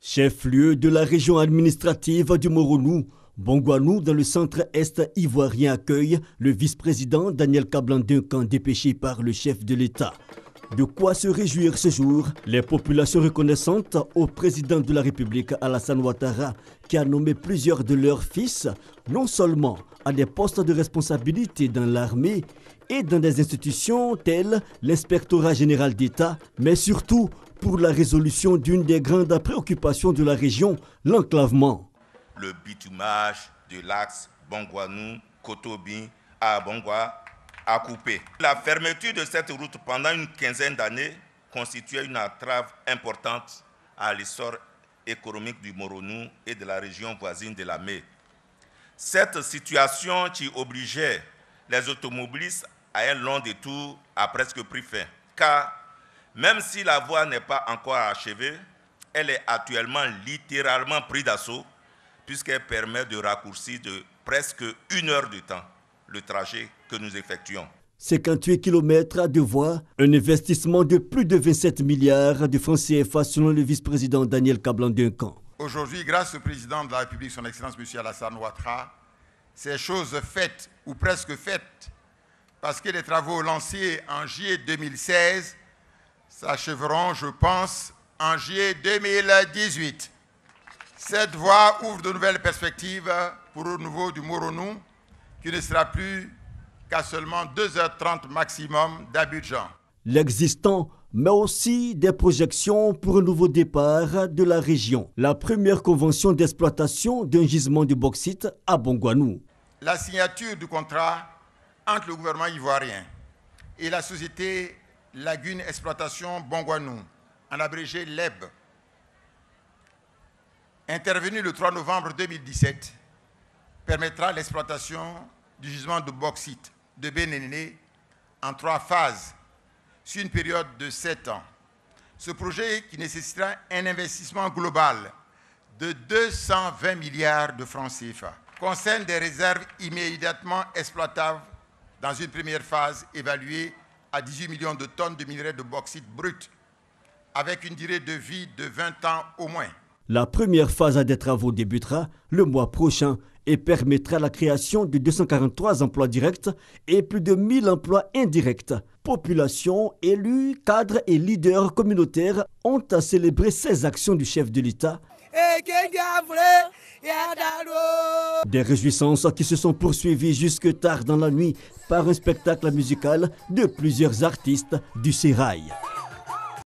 Chef-lieu de la région administrative du Moronou, Bongouanou, dans le centre-est ivoirien, accueille le vice-président Daniel Kablan-Duncan, dépêché par le chef de l'État. De quoi se réjouir ce jour, les populations reconnaissantes au président de la République Alassane Ouattara, qui a nommé plusieurs de leurs fils, non seulement à des postes de responsabilité dans l'armée et dans des institutions telles l'inspectorat général d'État, mais surtout pour la résolution d'une des grandes préoccupations de la région, l'enclavement. Le bitumage de l'axe Bongouanou-Kotobi à Bongwa a coupé. La fermeture de cette route pendant une quinzaine d'années constituait une entrave importante à l'essor économique du Moronou et de la région voisine de la Mé. Cette situation qui obligeait les automobilistes à un long détour a presque pris fin, car même si la voie n'est pas encore achevée, elle est actuellement littéralement prise d'assaut puisqu'elle permet de raccourcir de presque 1 heure de temps le trajet que nous effectuons. 58 km de voies, un investissement de plus de 27 milliards de francs CFA selon le vice-président Daniel Kablan-Duncan. Aujourd'hui, grâce au président de la République, son Excellence M. Alassane Ouattara, ces choses faites ou presque faites, parce que les travaux lancés en juillet 2016 s'achèveront, je pense, en juillet 2018. Cette voie ouvre de nouvelles perspectives pour le renouveau du Moronou, qui ne sera plus qu'à seulement 2h30 maximum d'Abidjan. L'existant, mais aussi des projections pour un nouveau départ de la région. La première convention d'exploitation d'un gisement de bauxite à Bongouanou. La signature du contrat entre le gouvernement ivoirien et la société Lagune Exploitation Bongouanou, en abrégé LEB, intervenue le 3 novembre 2017, permettra l'exploitation du gisement de bauxite de Bénéné en 3 phases sur une période de 7 ans. Ce projet, qui nécessitera un investissement global de 220 milliards de francs CFA, concerne des réserves immédiatement exploitables dans une première phase évaluée à 18 millions de tonnes de minerais de bauxite brut, avec une durée de vie de 20 ans au moins. La première phase des travaux débutera le mois prochain et permettra la création de 243 emplois directs et plus de 1000 emplois indirects. Population, élus, cadres et leaders communautaires ont à célébrer ces actions du chef de l'État. Des réjouissances qui se sont poursuivies jusque tard dans la nuit par un spectacle musical de plusieurs artistes du Sérail.